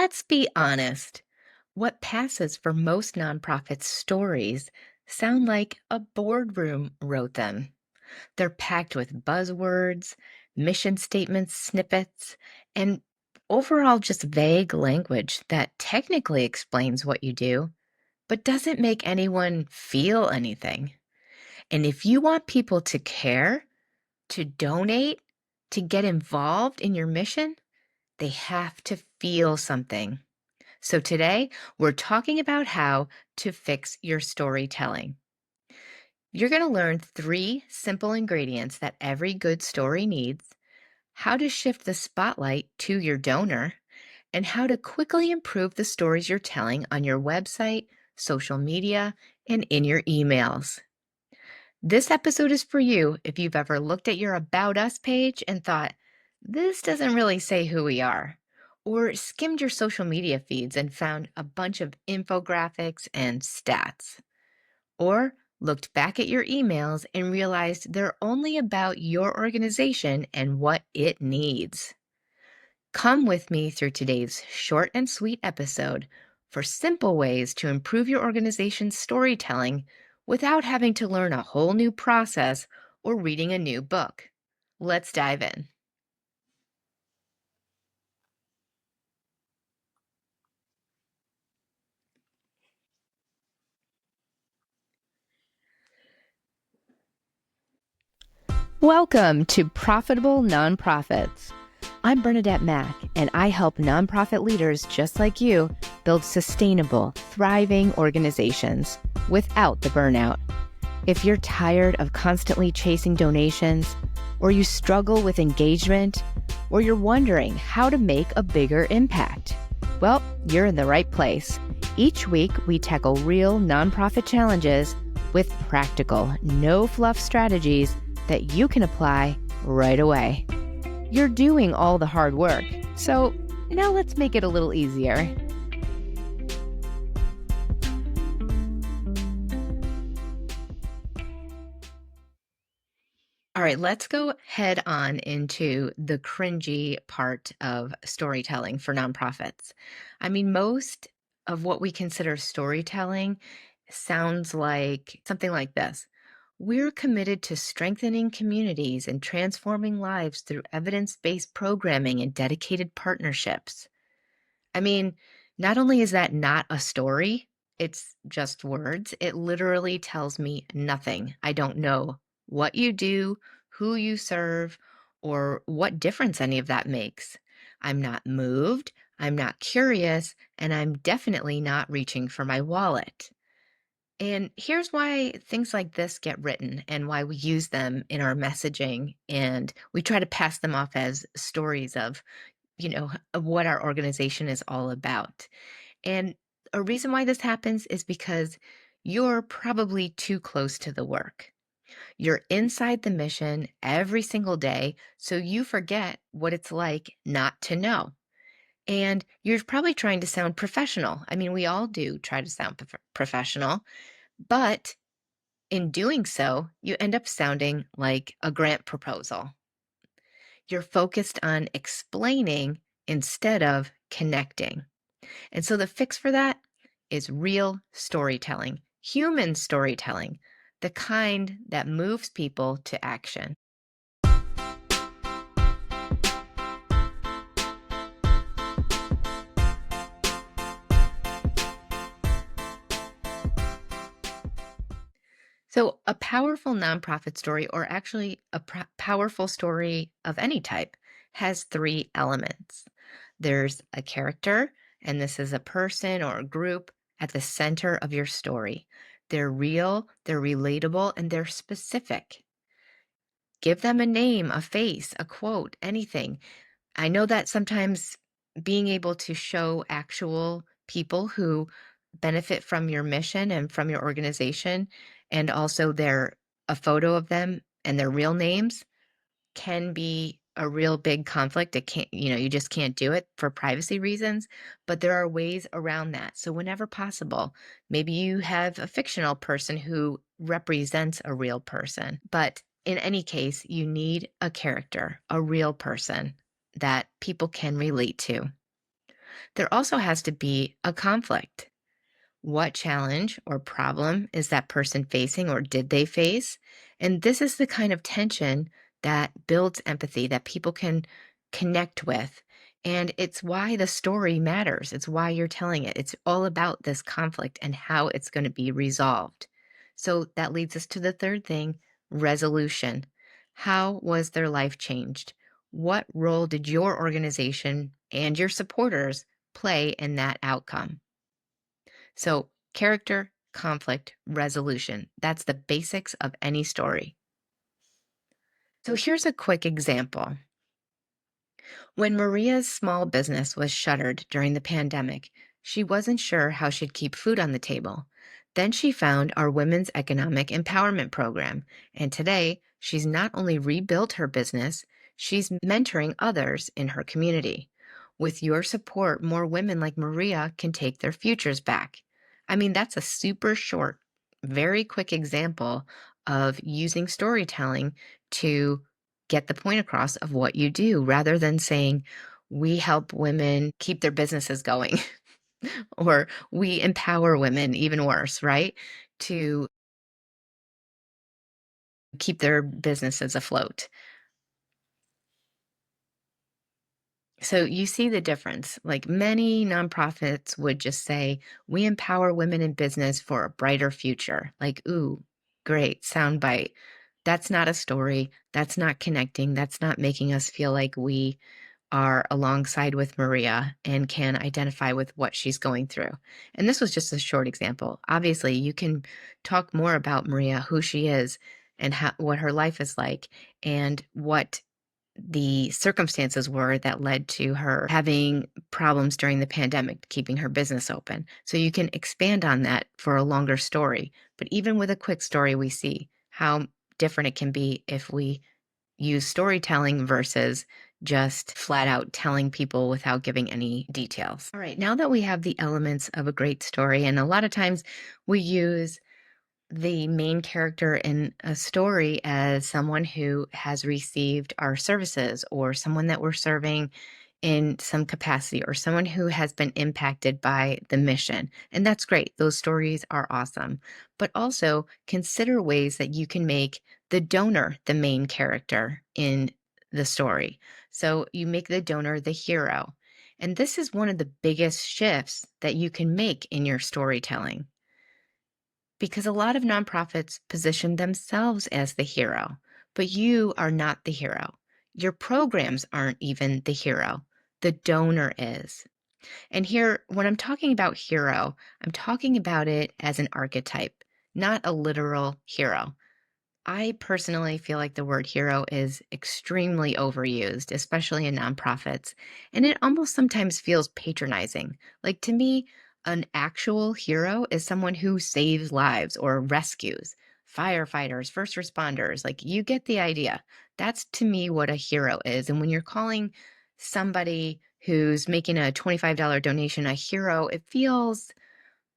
Let's be honest. What passes for most nonprofit stories sound like a boardroom wrote them. They're packed with buzzwords, mission statements, snippets, and overall just vague language that technically explains what you do, but doesn't make anyone feel anything. And if you want people to care, to donate, to get involved in your mission, they have to feel something. So today, we're talking about how to fix your storytelling. You're going to learn three simple ingredients that every good story needs, how to shift the spotlight to your donor, and how to quickly improve the stories you're telling on your website, social media, and in your emails. This episode is for you if you've ever looked at your About Us page and thought, this doesn't really say who we are, or skimmed your social media feeds and found a bunch of infographics and stats, or looked back at your emails and realized they're only about your organization and what it needs. Come with me through today's short and sweet episode for simple ways to improve your organization's storytelling without having to learn a whole new process or reading a new book. Let's dive in. Welcome to Profitable Nonprofits. I'm Bernadette Mack, and I help nonprofit leaders just like you build sustainable, thriving organizations without the burnout. If you're tired of constantly chasing donations, or you struggle with engagement, or you're wondering how to make a bigger impact, well, you're in the right place. Each week, we tackle real nonprofit challenges with practical, no-fluff strategies that you can apply right away. You're doing all the hard work, so now let's make it a little easier. All right, let's go head on into the cringy part of storytelling for nonprofits. I mean, most of what we consider storytelling sounds like something like this. We're committed to strengthening communities and transforming lives through evidence-based programming and dedicated partnerships. I mean, not only is that not a story, it's just words. It literally tells me nothing. I don't know what you do, who you serve, or what difference any of that makes. I'm not moved, I'm not curious, and I'm definitely not reaching for my wallet. And here's why things like this get written and why we use them in our messaging. And we try to pass them off as stories of, of what our organization is all about. And a reason why this happens is because you're probably too close to the work. You're inside the mission every single day, so you forget what it's like not to know. And you're probably trying to sound professional. I mean, we all do try to sound professional, but in doing so, you end up sounding like a grant proposal. You're focused on explaining instead of connecting. And so the fix for that is real storytelling, human storytelling, the kind that moves people to action. So, a powerful nonprofit story, or actually a powerful story of any type, has three elements. There's a character, and this is a person or a group at the center of your story. They're real, they're relatable, and they're specific. Give them a name, a face, a quote, anything. I know that sometimes being able to show actual people who benefit from your mission and from your organization, and also a photo of them and their real names can be a real big conflict. It can't, you just can't do it for privacy reasons, but there are ways around that. So whenever possible, maybe you have a fictional person who represents a real person, but in any case, you need a character, a real person that people can relate to. There also has to be a conflict. What challenge or problem is that person facing or did they face? And this is the kind of tension that builds empathy that people can connect with. And it's why the story matters. It's why you're telling it. It's all about this conflict and how it's going to be resolved. So that leads us to the third thing, resolution. How was their life changed? What role did your organization and your supporters play in that outcome? So, character, conflict, resolution. That's the basics of any story. So, here's a quick example. When Maria's small business was shuttered during the pandemic, she wasn't sure how she'd keep food on the table. Then she found our Women's Economic Empowerment Program, and today she's not only rebuilt her business, she's mentoring others in her community. With your support, more women like Maria can take their futures back. I mean, that's a super short, very quick example of using storytelling to get the point across of what you do rather than saying, we help women keep their businesses going or we empower women, even worse, right? To keep their businesses afloat. So you see the difference. Like many nonprofits would just say, we empower women in business for a brighter future. Like, ooh, great, soundbite. That's not a story. That's not connecting. That's not making us feel like we are alongside with Maria and can identify with what she's going through. And this was just a short example. Obviously, you can talk more about Maria, who she is, and what her life is like, and what the circumstances were that led to her having problems during the pandemic, keeping her business open. So you can expand on that for a longer story. But even with a quick story, we see how different it can be if we use storytelling versus just flat out telling people without giving any details. All right, now that we have the elements of a great story, and a lot of times we use the main character in a story as someone who has received our services or someone that we're serving in some capacity or someone who has been impacted by the mission. And that's great. Those stories are awesome. But also consider ways that you can make the donor the main character in the story. So you make the donor the hero. And this is one of the biggest shifts that you can make in your storytelling because a lot of nonprofits position themselves as the hero, but you are not the hero. Your programs aren't even the hero. The donor is. And here, when I'm talking about hero, I'm talking about it as an archetype, not a literal hero. I personally feel like the word hero is extremely overused, especially in nonprofits, and it almost sometimes feels patronizing. Like to me, an actual hero is someone who saves lives or rescues firefighters, first responders. Like you get the idea. That's to me what a hero is. And when you're calling somebody who's making a $25 donation a hero, it feels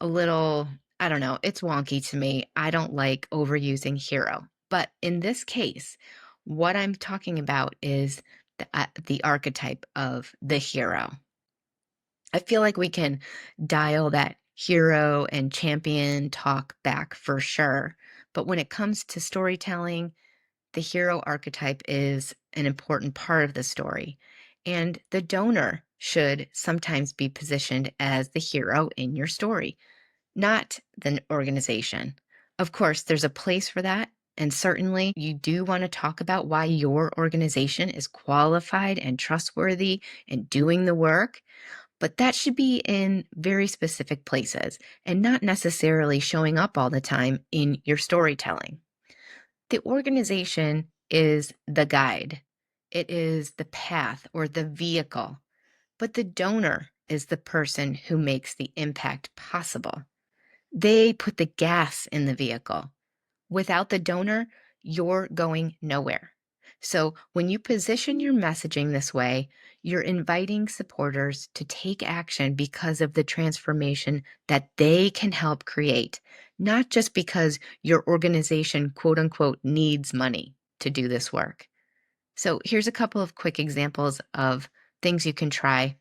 a little, I don't know, it's wonky to me. I don't like overusing hero. But in this case, what I'm talking about is the archetype of the hero. I feel like we can dial that hero and champion talk back for sure. But when it comes to storytelling, the hero archetype is an important part of the story. And the donor should sometimes be positioned as the hero in your story, not the organization. Of course, there's a place for that. And certainly, you do want to talk about why your organization is qualified and trustworthy and doing the work, but that should be in very specific places and not necessarily showing up all the time in your storytelling. The organization is the guide, it is the path or the vehicle, but the donor is the person who makes the impact possible. They put the gas in the vehicle. Without the donor, you're going nowhere. So when you position your messaging this way, you're inviting supporters to take action because of the transformation that they can help create, not just because your organization, quote unquote, needs money to do this work. So here's a couple of quick examples of things you can try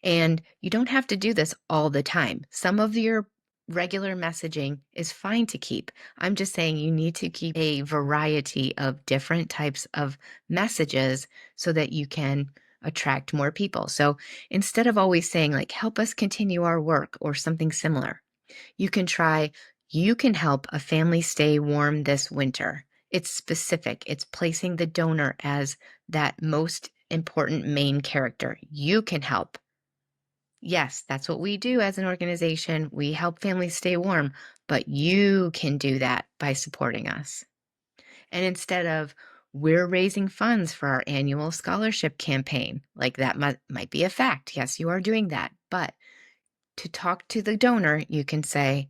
And you don't have to do this all the time. Some of your regular messaging is fine to keep. I'm just saying you need to keep a variety of different types of messages so that you can attract more people. So instead of always saying, like, help us continue our work or something similar, you can try, you can help a family stay warm this winter. It's specific, it's placing the donor as that most important main character. You can help. Yes, that's what we do as an organization. We help families stay warm, but you can do that by supporting us. And instead of, we're raising funds for our annual scholarship campaign, like that might be a fact. Yes, you are doing that. But to talk to the donor, you can say,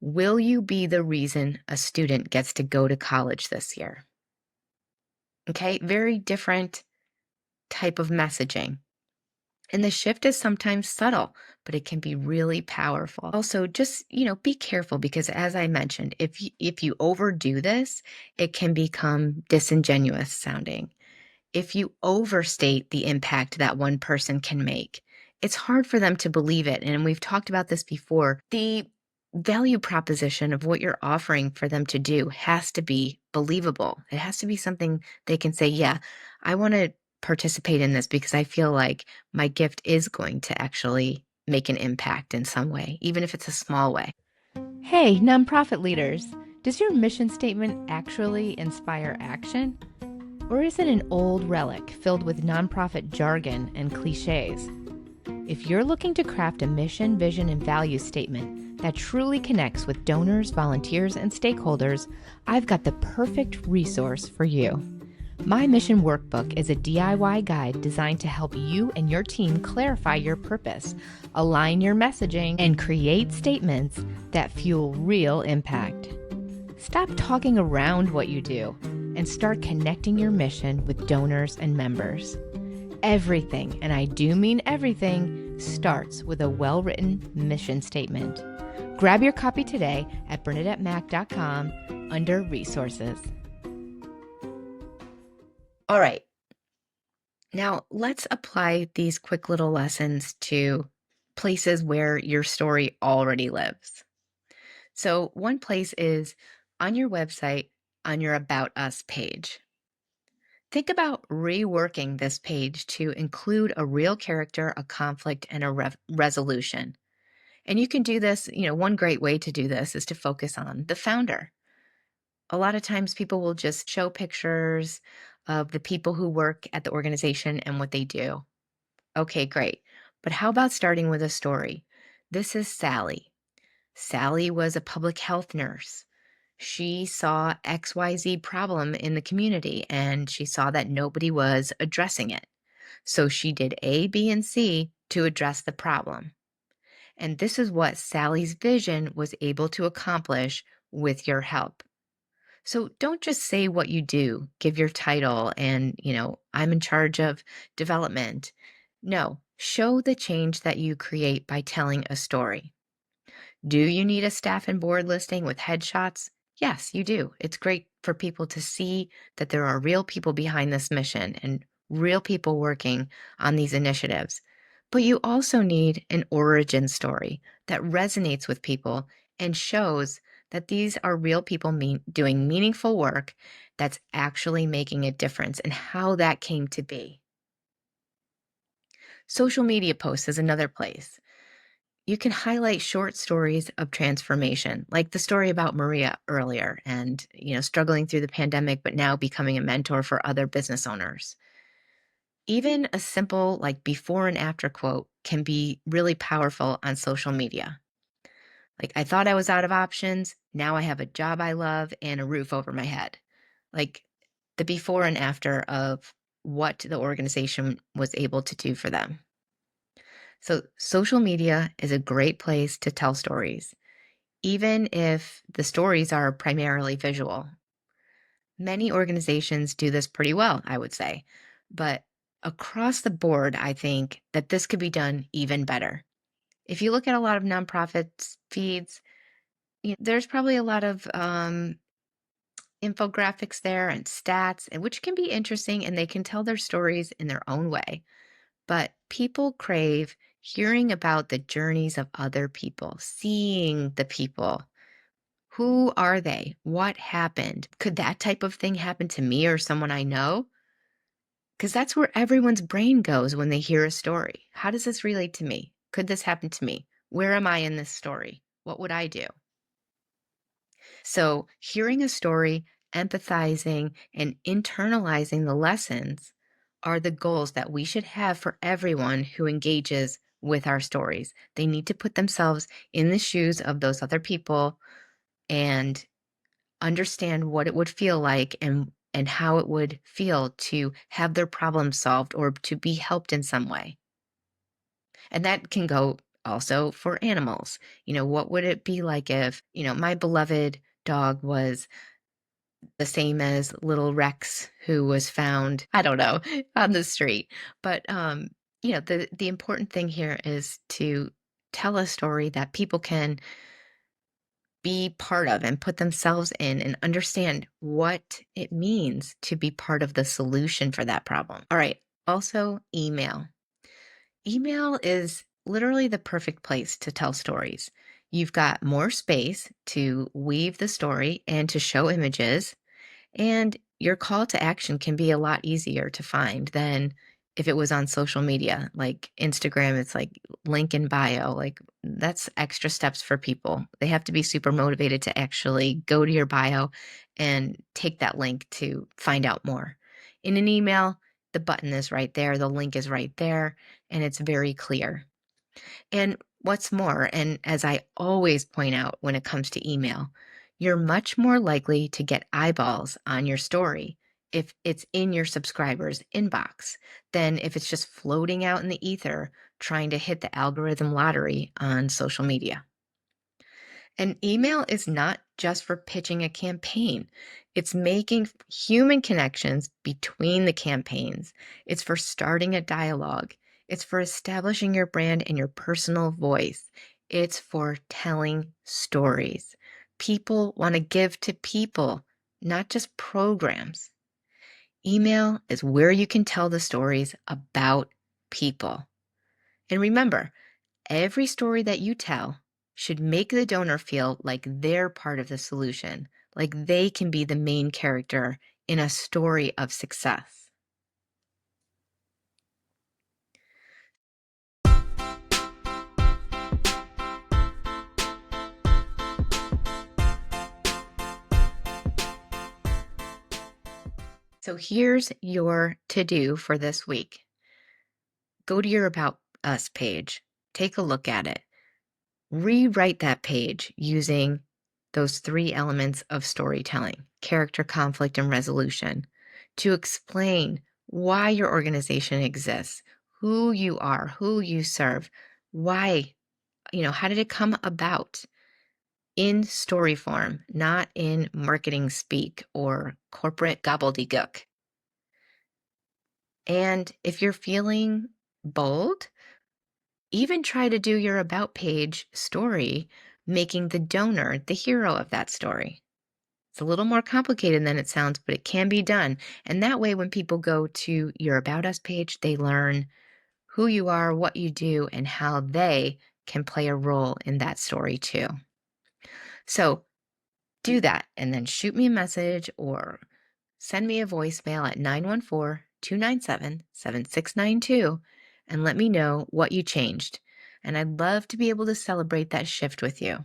will you be the reason a student gets to go to college this year? Okay, very different type of messaging. And the shift is sometimes subtle, but it can be really powerful. Also, just, be careful because as I mentioned, if you overdo this, it can become disingenuous sounding. If you overstate the impact that one person can make, it's hard for them to believe it. And we've talked about this before. The value proposition of what you're offering for them to do has to be believable. It has to be something they can say, yeah, I want to participate in this because I feel like my gift is going to actually make an impact in some way, even if it's a small way. Hey, nonprofit leaders, does your mission statement actually inspire action? Or is it an old relic filled with nonprofit jargon and cliches? If you're looking to craft a mission, vision, and value statement that truly connects with donors, volunteers, and stakeholders, I've got the perfect resource for you. My Mission Workbook is a DIY guide designed to help you and your team clarify your purpose, align your messaging, and create statements that fuel real impact. Stop talking around what you do and start connecting your mission with donors and members. Everything, and I do mean everything, starts with a well-written mission statement. Grab your copy today at BernadetteMac.com under Resources. All right. Now, let's apply these quick little lessons to places where your story already lives. So, one place is on your website, on your About Us page. Think about reworking this page to include a real character, a conflict, and a resolution. And you can do this, one great way to do this is to focus on the founder. A lot of times people will just show pictures of the people who work at the organization and what they do. Okay, great. But how about starting with a story? This is Sally. Sally was a public health nurse. She saw XYZ problem in the community and she saw that nobody was addressing it. So she did A, B, and C to address the problem. And this is what Sally's vision was able to accomplish with your help. So don't just say what you do, give your title, and, I'm in charge of development. No, show the change that you create by telling a story. Do you need a staff and board listing with headshots? Yes, you do. It's great for people to see that there are real people behind this mission and real people working on these initiatives. But you also need an origin story that resonates with people and shows that these are real people doing meaningful work that's actually making a difference and how that came to be. Social media posts is another place. You can highlight short stories of transformation, like the story about Maria earlier and, struggling through the pandemic, but now becoming a mentor for other business owners. Even a simple, like, before and after quote can be really powerful on social media. Like, I thought I was out of options. Now I have a job I love and a roof over my head. Like the before and after of what the organization was able to do for them. So, social media is a great place to tell stories, even if the stories are primarily visual. Many organizations do this pretty well, I would say. But across the board, I think that this could be done even better. If you look at a lot of nonprofits feeds, there's probably a lot of infographics there and stats, and which can be interesting and they can tell their stories in their own way. But people crave hearing about the journeys of other people, seeing the people. Who are they? What happened? Could that type of thing happen to me or someone I know? Because that's where everyone's brain goes when they hear a story. How does this relate to me? Could this happen to me? Where am I in this story? What would I do? So, hearing a story, empathizing, and internalizing the lessons are the goals that we should have for everyone who engages with our stories. They need to put themselves in the shoes of those other people and understand what it would feel like and how it would feel to have their problem solved or to be helped in some way. And that can go also for animals. What would it be like if, my beloved dog was the same as little Rex who was found, I don't know, on the street. But the important thing here is to tell a story that people can be part of and put themselves in and understand what it means to be part of the solution for that problem. All right. Also, email. Email is literally the perfect place to tell stories. You've got more space to weave the story and to show images, and your call to action can be a lot easier to find than if it was on social media, like Instagram. It's like link in bio. Like that's extra steps for people. They have to be super motivated to actually go to your bio and take that link to find out more. In an email, the button is right there, the link is right there, and it's very clear. And what's more, and as I always point out when it comes to email, you're much more likely to get eyeballs on your story if it's in your subscriber's inbox than if it's just floating out in the ether trying to hit the algorithm lottery on social media. An email is not just for pitching a campaign. It's making human connections between the campaigns. It's for starting a dialogue. It's for establishing your brand and your personal voice. It's for telling stories. People want to give to people, not just programs. Email is where you can tell the stories about people. And remember, every story that you tell should make the donor feel like they're part of the solution, like they can be the main character in a story of success. So here's your to-do for this week. Go to your About Us page, take a look at it, rewrite that page using those three elements of storytelling: character, conflict, and resolution, to explain why your organization exists, who you are, who you serve, why, how did it come about in story form, not in marketing speak or corporate gobbledygook. And if you're feeling bold, even try to do your About page story, making the donor the hero of that story. It's a little more complicated than it sounds, but it can be done. And that way, when people go to your About Us page, they learn who you are, what you do, and how they can play a role in that story too. So do that and then shoot me a message or send me a voicemail at 914-297-7692 and let me know what you changed. And I'd love to be able to celebrate that shift with you.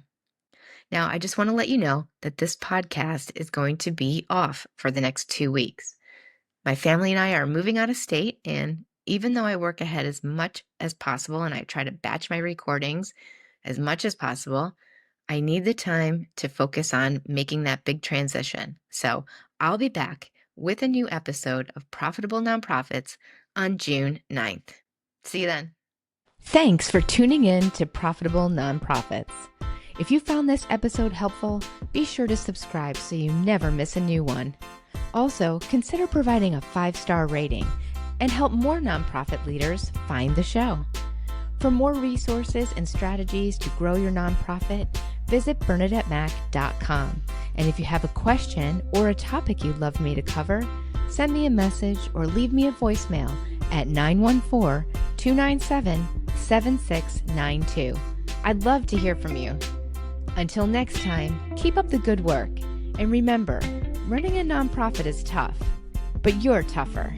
Now, I just want to let you know that this podcast is going to be off for the next 2 weeks. My family and I are moving out of state, and even though I work ahead as much as possible and I try to batch my recordings as much as possible, I need the time to focus on making that big transition. So I'll be back with a new episode of Profitable Nonprofits on June 9th. See you then. Thanks for tuning in to Profitable Nonprofits. If you found this episode helpful, be sure to subscribe so you never miss a new one. Also, consider providing a 5-star rating and help more nonprofit leaders find the show. For more resources and strategies to grow your nonprofit, visit BernadetteMac.com. And if you have a question or a topic you'd love me to cover, send me a message or leave me a voicemail at 914 297-7692. I'd love to hear from you. Until next time, keep up the good work. And remember, running a nonprofit is tough, but you're tougher.